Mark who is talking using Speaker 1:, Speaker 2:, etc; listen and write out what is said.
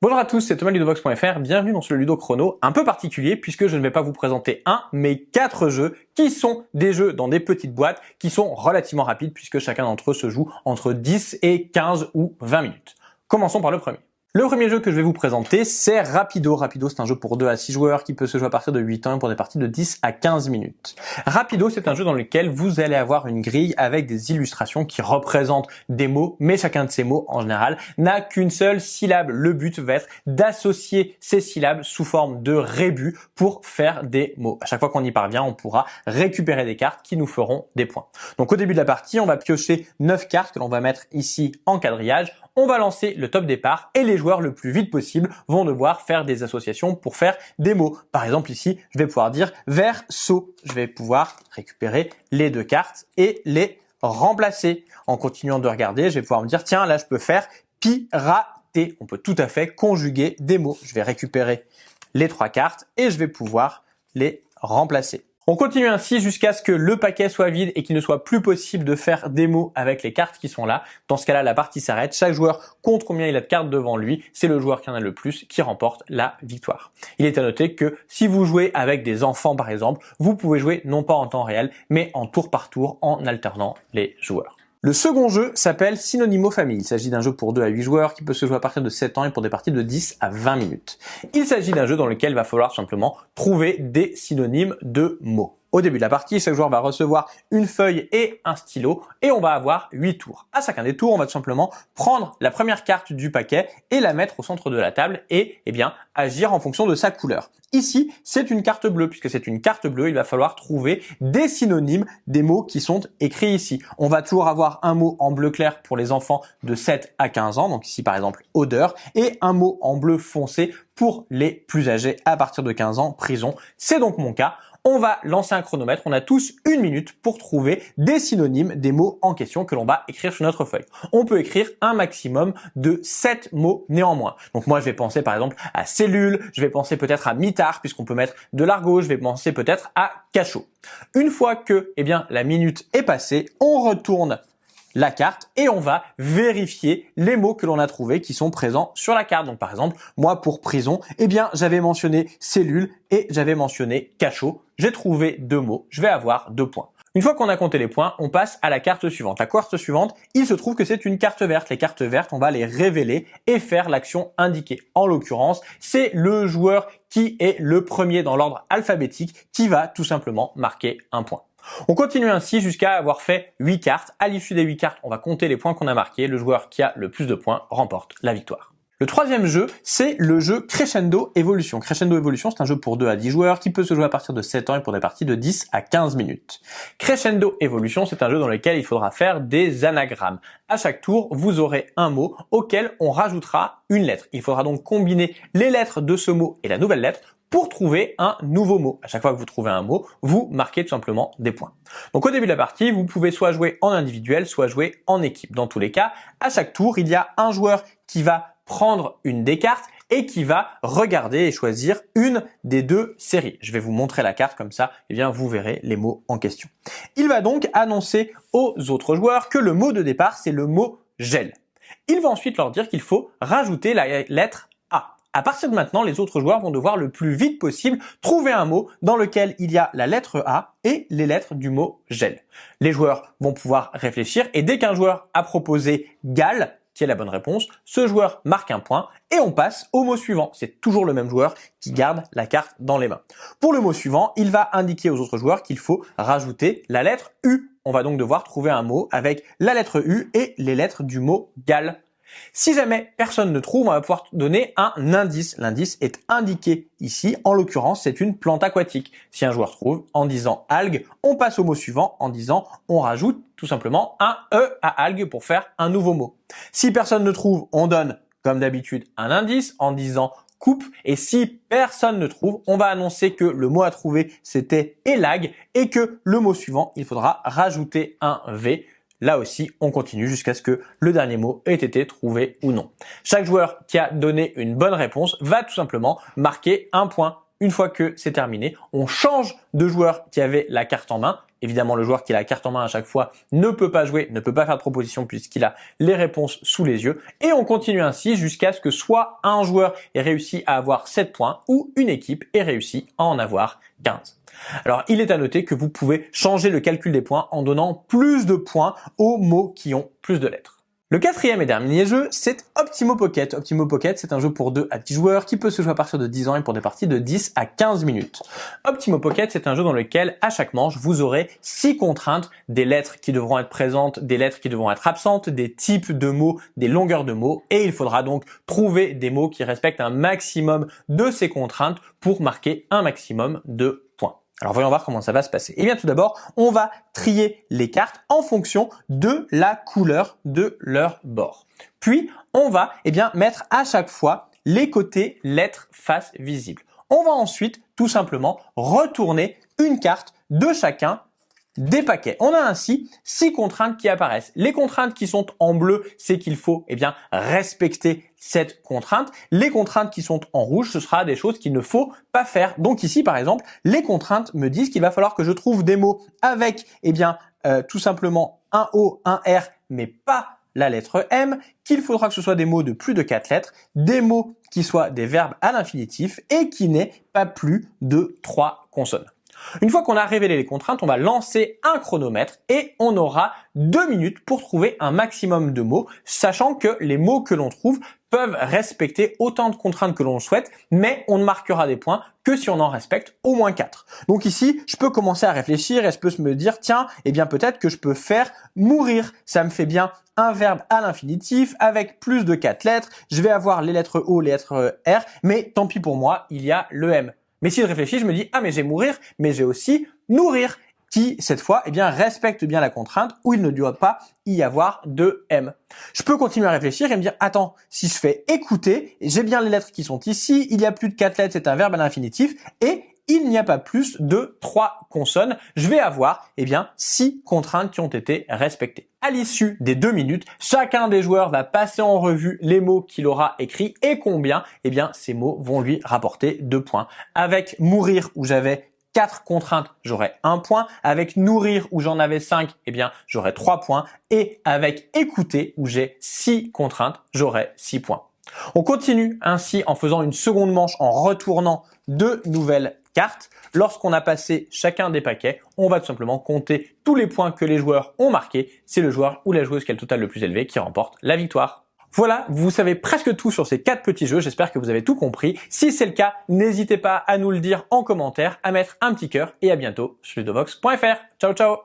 Speaker 1: Bonjour à tous, c'est Thomas Ludovox.fr, bienvenue dans ce Ludo Chrono un peu particulier puisque je ne vais pas vous présenter un, mais 4 jeux qui sont des jeux dans des petites boîtes qui sont relativement rapides puisque chacun d'entre eux se joue entre 10 et 15 ou 20 minutes. Commençons par le premier. Le premier jeu que je vais vous présenter, c'est Rapido. Rapido, c'est un jeu pour 2 à 6 joueurs qui peut se jouer à partir de 8 ans et pour des parties de 10 à 15 minutes. Rapido, c'est un jeu dans lequel vous allez avoir une grille avec des illustrations qui représentent des mots, mais chacun de ces mots, en général, n'a qu'une seule syllabe. Le but va être d'associer ces syllabes sous forme de rébus pour faire des mots. À chaque fois qu'on y parvient, on pourra récupérer des cartes qui nous feront des points. Donc au début de la partie, on va piocher 9 cartes que l'on va mettre ici en quadrillage. On va lancer le top départ et les joueurs le plus vite possible vont devoir faire des associations pour faire des mots. Par exemple ici, je vais pouvoir dire verso. Je vais pouvoir récupérer les 2 cartes et les remplacer. En continuant de regarder, je vais pouvoir me dire tiens là je peux faire pirater. On peut tout à fait conjuguer des mots. Je vais récupérer les 3 cartes et je vais pouvoir les remplacer. On continue ainsi jusqu'à ce que le paquet soit vide et qu'il ne soit plus possible de faire des mots avec les cartes qui sont là. Dans ce cas-là, la partie s'arrête. Chaque joueur compte combien il a de cartes devant lui. C'est le joueur qui en a le plus qui remporte la victoire. Il est à noter que si vous jouez avec des enfants par exemple, vous pouvez jouer non pas en temps réel, mais en tour par tour en alternant les joueurs. Le second jeu s'appelle Synonymo Famille. Il s'agit d'un jeu pour 2 à 8 joueurs qui peut se jouer à partir de 7 ans et pour des parties de 10 à 20 minutes. Il s'agit d'un jeu dans lequel il va falloir simplement trouver des synonymes de mots. Au début de la partie, chaque joueur va recevoir une feuille et un stylo et on va avoir 8 tours. À chacun des tours, on va tout simplement prendre la première carte du paquet et la mettre au centre de la table et agir en fonction de sa couleur. Ici, c'est une carte bleue. Puisque c'est une carte bleue, il va falloir trouver des synonymes des mots qui sont écrits ici. On va toujours avoir un mot en bleu clair pour les enfants de 7 à 15 ans, donc ici par exemple odeur, et un mot en bleu foncé pour les plus âgés à partir de 15 ans, prison. C'est donc mon cas. On va lancer un chronomètre, on a tous 1 minute pour trouver des synonymes des mots en question que l'on va écrire sur notre feuille. On peut écrire un maximum de 7 mots néanmoins. Donc moi je vais penser par exemple à cellule, je vais penser peut-être à mitard puisqu'on peut mettre de l'argot, je vais penser peut-être à cachot. Une fois que la minute est passée, on retourne la carte et on va vérifier les mots que l'on a trouvés qui sont présents sur la carte. Donc par exemple, moi pour prison, j'avais mentionné cellule et j'avais mentionné cachot. J'ai trouvé 2 mots, je vais avoir 2 points. Une fois qu'on a compté les points, on passe à la carte suivante. La carte suivante, il se trouve que c'est une carte verte. Les cartes vertes, on va les révéler et faire l'action indiquée. En l'occurrence, c'est le joueur qui est le premier dans l'ordre alphabétique qui va tout simplement marquer un point. On continue ainsi jusqu'à avoir fait 8 cartes. À l'issue des 8 cartes, on va compter les points qu'on a marqués. Le joueur qui a le plus de points remporte la victoire. Le troisième jeu, c'est le jeu Crescendo Evolution. Crescendo Evolution, c'est un jeu pour 2 à 10 joueurs qui peut se jouer à partir de 7 ans et pour des parties de 10 à 15 minutes. Crescendo Evolution, c'est un jeu dans lequel il faudra faire des anagrammes. À chaque tour, vous aurez un mot auquel on rajoutera une lettre. Il faudra donc combiner les lettres de ce mot et la nouvelle lettre pour trouver un nouveau mot. À chaque fois que vous trouvez un mot, vous marquez tout simplement des points. Donc au début de la partie, vous pouvez soit jouer en individuel, soit jouer en équipe. Dans tous les cas, à chaque tour, il y a un joueur qui va prendre une des cartes et qui va regarder et choisir une des 2 séries. Je vais vous montrer la carte comme ça, vous verrez les mots en question. Il va donc annoncer aux autres joueurs que le mot de départ, c'est le mot gel. Il va ensuite leur dire qu'il faut rajouter la lettre A. À partir de maintenant, les autres joueurs vont devoir le plus vite possible trouver un mot dans lequel il y a la lettre A et les lettres du mot gel. Les joueurs vont pouvoir réfléchir et dès qu'un joueur a proposé gal, qui est la bonne réponse, ce joueur marque un point et on passe au mot suivant. C'est toujours le même joueur qui garde la carte dans les mains. Pour le mot suivant, il va indiquer aux autres joueurs qu'il faut rajouter la lettre U. On va donc devoir trouver un mot avec la lettre U et les lettres du mot gal. Si jamais personne ne trouve, on va pouvoir donner un indice. L'indice est indiqué ici. En l'occurrence, c'est une plante aquatique. Si un joueur trouve en disant algue, on passe au mot suivant en disant on rajoute tout simplement un E à algue pour faire un nouveau mot. Si personne ne trouve, on donne comme d'habitude un indice en disant coupe. Et si personne ne trouve, on va annoncer que le mot à trouver c'était élague et que le mot suivant, il faudra rajouter un V. Là aussi, on continue jusqu'à ce que le dernier mot ait été trouvé ou non. Chaque joueur qui a donné une bonne réponse va tout simplement marquer un point. Une fois que c'est terminé, on change de joueur qui avait la carte en main Évidemment, le joueur qui a la carte en main à chaque fois ne peut pas jouer, ne peut pas faire de proposition puisqu'il a les réponses sous les yeux. Et on continue ainsi jusqu'à ce que soit un joueur ait réussi à avoir 7 points ou une équipe ait réussi à en avoir 15. Alors, il est à noter que vous pouvez changer le calcul des points en donnant plus de points aux mots qui ont plus de lettres. Le quatrième et dernier jeu, c'est Optimo Pocket. Optimo Pocket, c'est un jeu pour 2 à 10 joueurs qui peut se jouer à partir de 10 ans et pour des parties de 10 à 15 minutes. Optimo Pocket, c'est un jeu dans lequel, à chaque manche, vous aurez 6 contraintes, des lettres qui devront être présentes, des lettres qui devront être absentes, des types de mots, des longueurs de mots, et il faudra donc trouver des mots qui respectent un maximum de ces contraintes pour marquer un maximum de points. Alors voyons voir comment ça va se passer. Eh bien tout d'abord, on va trier les cartes en fonction de la couleur de leur bord. Puis on va mettre à chaque fois les côtés lettres face visibles. On va ensuite tout simplement retourner une carte de chacun des paquets. On a ainsi 6 contraintes qui apparaissent. Les contraintes qui sont en bleu, c'est qu'il faut respecter cette contrainte. Les contraintes qui sont en rouge, ce sera des choses qu'il ne faut pas faire. Donc ici, par exemple, les contraintes me disent qu'il va falloir que je trouve des mots avec tout simplement un O, un R, mais pas la lettre M, qu'il faudra que ce soit des mots de plus de 4 lettres, des mots qui soient des verbes à l'infinitif et qui n'aient pas plus de 3 consonnes. Une fois qu'on a révélé les contraintes, on va lancer un chronomètre et on aura 2 minutes pour trouver un maximum de mots, sachant que les mots que l'on trouve peuvent respecter autant de contraintes que l'on le souhaite, mais on ne marquera des points que si on en respecte au moins 4. Donc ici, je peux commencer à réfléchir et je peux me dire, tiens, peut-être que je peux faire mourir. Ça me fait bien un verbe à l'infinitif avec plus de 4 lettres. Je vais avoir les lettres O, les lettres R, mais tant pis pour moi, il y a le M. Mais si je réfléchis, je me dis, ah mais j'ai mourir, mais j'ai aussi nourrir, qui cette fois respecte bien la contrainte où il ne doit pas y avoir de M. Je peux continuer à réfléchir et me dire, attends, si je fais écouter, j'ai bien les lettres qui sont ici, il y a plus de 4 lettres, c'est un verbe à l'infinitif, et il n'y a pas plus de 3 consonnes. Je vais avoir 6 contraintes qui ont été respectées. À l'issue des 2 minutes, chacun des joueurs va passer en revue les mots qu'il aura écrits et combien ces mots vont lui rapporter 2 points. Avec mourir où j'avais 4 contraintes, j'aurais 1 point. Avec nourrir où j'en avais 5, j'aurais 3 points. Et avec écouter où j'ai 6 contraintes, j'aurais 6 points. On continue ainsi en faisant une seconde manche en retournant 2 nouvelles cartes. Lorsqu'on a passé chacun des paquets, on va tout simplement compter tous les points que les joueurs ont marqués. C'est le joueur ou la joueuse qui a le total le plus élevé qui remporte la victoire. Voilà, vous savez presque tout sur ces 4 petits jeux. J'espère que vous avez tout compris. Si c'est le cas, n'hésitez pas à nous le dire en commentaire, à mettre un petit cœur et à bientôt sur ludovox.fr. Ciao, ciao!